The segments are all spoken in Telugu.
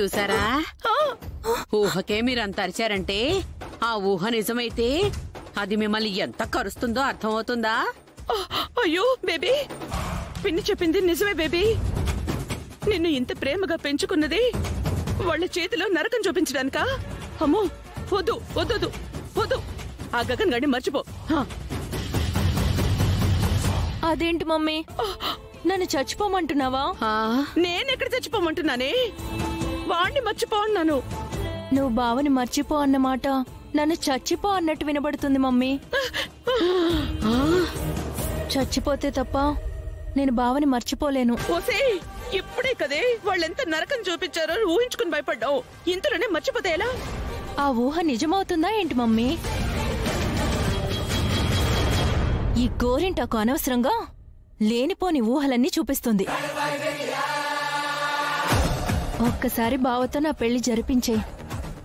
చూసారా ఊహకే మీరంత అరిచారంటే ఆ ఊహ నిజమైతే అది మిమ్మల్ని ఎంత కరుస్తుందో అర్థమవుతుందా? అయ్యో బేబీ, పిన్ని చెప్పింది నిజమే బేబీ. నిన్ను ఇంత ప్రేమగా పెంచుకున్నది వాళ్ళ చేతిలో నరకం చూపించడానికా? అమ్మో వద్దు వద్దు వద్దు, ఆ గగన్ గాడిని మర్చిపో. అదేంటి మమ్మీ, నన్ను చచ్చిపోమంటున్నావా? నేనెక్కడ చచ్చిపోమంటున్నానే, వాణ్ణి మర్చిపో అన్నాను. నువ్వు బావని మర్చిపో అన్నమాట నన్ను చచ్చిపో అన్నట్టు వినబడుతుంది మమ్మీ. చచ్చిపోతే తప్ప నేను బావని మర్చిపోలేను. ఓసే, ఇప్పుడే కదే వాళ్ళెంత నరకం చూపించారో ఊహించుకుని భయపడ్డావు, ఇంతలోనే మర్చిపోతే ఎలా? ఆ ఊహ నిజమవుతుందా ఏంటి మమ్మీ? ఈ గోరింటాకు అనవసరంగా లేనిపోని ఊహలన్నీ చూపిస్తుంది. ఒక్కసారి బావతో నా పెళ్లి జరిపించే,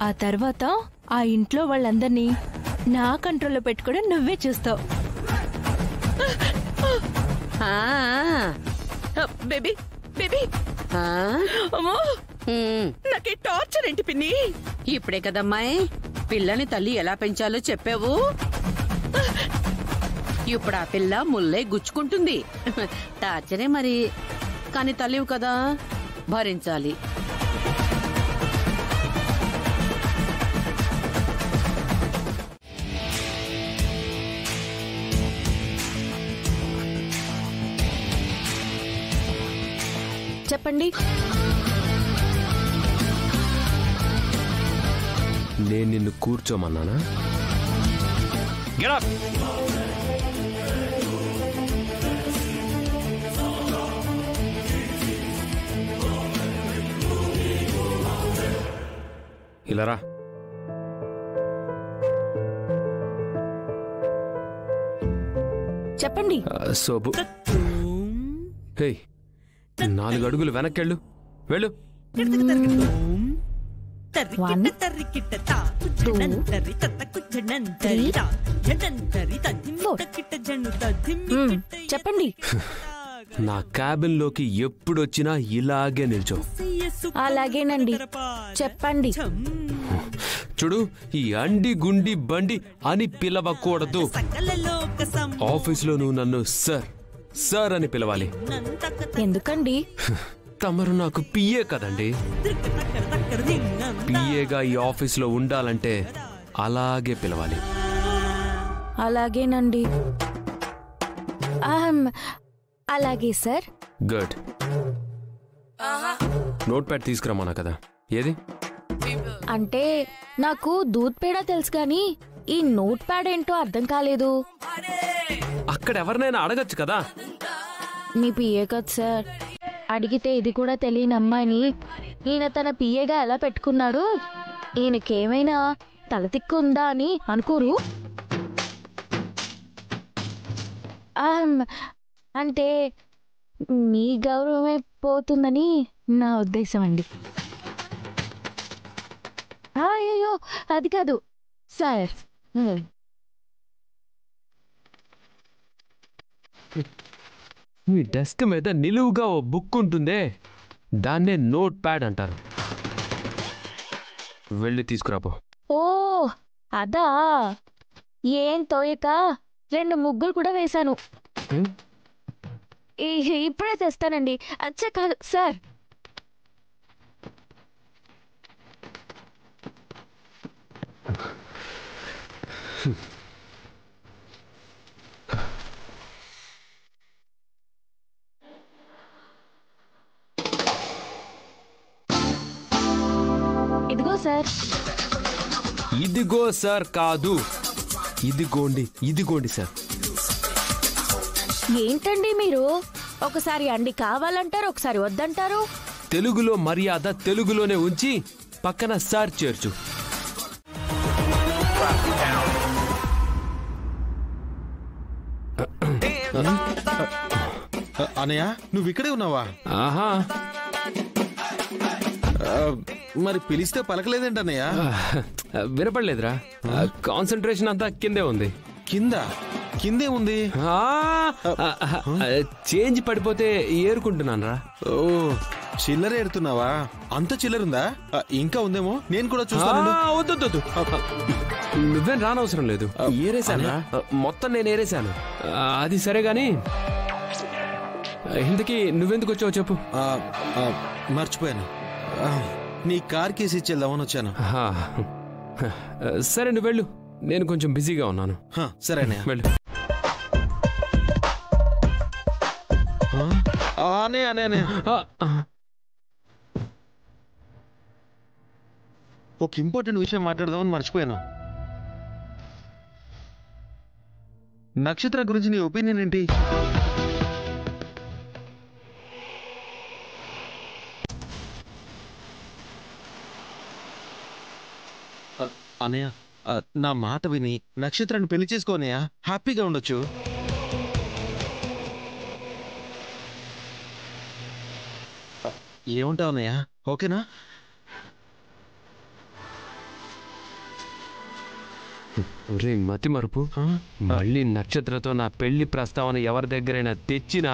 ఆ తర్వాత ఆ ఇంట్లో వాళ్ళందర్నీ నా కంట్రోల్లో పెట్టుకోవడం నువ్వే చూస్తావు. బేబీ బేబీ, అమ్మో నాకే టార్చర్ ఏంటి పిన్ని? ఇప్పుడే కదమ్మాయి పిల్లని తల్లి ఎలా పెంచాలో చెప్పావు. ఇప్పుడు ఆ పిల్ల ముల్లే గుచ్చుకుంటుంది. టార్చరే మరి, కానీ తల్లివు కదా, భరించాలి. చెప్పండి. నేను నిన్ను కూర్చోమన్నానా? ఇలా రా. చెప్పండి. సోపు. హే, 4 అడుగులు వెనక్కెళ్ళు, వెళ్ళు. 1 2 3 చెప్పండి. నా క్యాబిన్ లోకి ఎప్పుడొచ్చినా ఇలాగే నిల్చో. అలాగేనండి, చెప్పండి. చూడు, ఈ అండి గుండి బండి అని పిలవకూడదు. ఆఫీసులో నువ్వు నన్ను సార్ సార్ అని పిలవాలి. ఎందుకండి? తమరు నాకు పిఏ కదండి. పిఏగా ఈ ఆఫీసులో ఉండాలంటే అలాగే పిలవాలి. అలాగేనండి. అలాగే సార్. గుడ్. నోట్ ప్యాడ్ తీసుకురమ్మన్నా కదా, ఏది? అంటే నాకు దూద్ పేడ తెలుసు కానీ ఈ నోట్ ప్యాడ్ ఏంటో అర్థం కాలేదు. అక్కడ ఎవరినైనా అడగచ్చు కదా. మీ పిఏ కదా సార్, అడిగితే ఇది కూడా తెలియని అమ్మాయిని ఈయన తన పిఏగా ఎలా పెట్టుకున్నాడు? ఈయనకేమైనా తలతిక్కు ఉందా అని అనుకోరు? అంటే మీ గౌరవమే పోతుందని నా ఉద్దేశం అండి. అయ్యో అది కాదు సార్. మీ డెస్క్ మీద నిలువుగా ఓ బుక్ ఉంటుందే, దాన్నే నోట్ ప్యాడ్ అంటారు. వెళ్ళి తీసుకురాపో. ఓ అదా, ఏం తోయక 2 ముగ్గులు కూడా వేశాను. ఇప్పుడే తెస్తానండి. అచ్చా కాదు సార్. ఇదిగో సార్. ఇదిగో సార్ కాదు, ఇదిగోండి, ఇదిగోండి సార్. ఏంటండి మీరు? ఒకసారి అండి కావాలంటారు, ఒకసారి వద్దంటారు. తెలుగులో మర్యాద తెలుగులోనే ఉంచి పక్కన సార్ చేర్చు. అనయ్య, నువ్వు ఇక్కడే ఉన్నావా? ఆహా, మరి పిలిస్తే పలకలేదేంటి అన్నయ్య? వినపడలేదురా, కాన్సంట్రేషన్ అంతా కిందే ఉంది. కిందే ఉంది. చేంజ్ పడిపోతే ఏరుకుంటున్నాను రా. ఓ చిల్లర ఎడుతున్నావా? అంత చిల్లరుందా? ఇంకా ఉందేమో, నేను కూడా చూస్తాను. వద్దు, నువ్వేం రానవసరం లేదు. ఏరేశాను, మొత్తం నేను ఏరేశాను. అది సరే గాని ఇంతకీ నువ్వెందుకు వచ్చావు చెప్పు. మర్చిపోయాను, నీ కార్ కేసు ఇచ్చేద్దామని వచ్చాను. సరే నువ్వు వెళ్ళు, నేను కొంచెం బిజీగా ఉన్నాను. సరేనే, వెళ్ళు. ఒక ఇంపార్టెంట్ విషయం మాట్లాడదామని మర్చిపోయాను. నక్షత్ర గురించి నీ ఒపీనియన్ ఏంటి? అనయ్య, నా మాట విని నక్షత్రాన్ని పెళ్లి చేసుకోనయ్యా, హ్యాపీగా ఉండొచ్చు. ఏమంటావు అన్నయ్య, ఓకేనా? రే మతి మరుపు, మళ్ళీ నక్షత్రతో నా పెళ్లి ప్రస్తావన ఎవరి దగ్గరైనా తెచ్చినా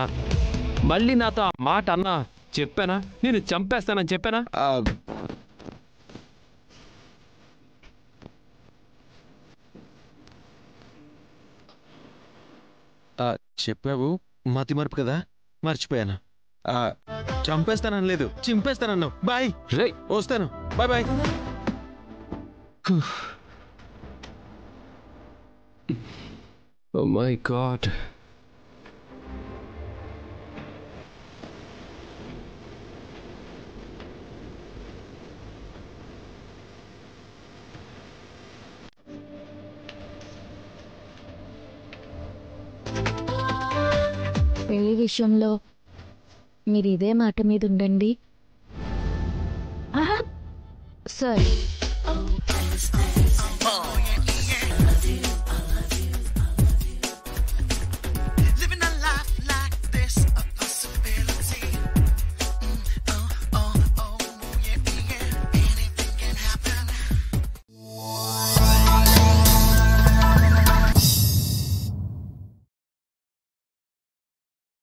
మళ్ళీ నాతో ఆ మాట అన్నా చెప్పానా నేను చంపేస్తానని చెప్పానా? చెప్పావు, మతి మరుపు కదా, మర్చిపోయాను. చంపేస్తానని లేదు, చింపేస్తానన్నావు. బాయ్, రే వస్తాను, bye bye. Oh my God. పెళ్లి విషయంలో మీరు ఇదే మాట మీద ఉండండి సార్.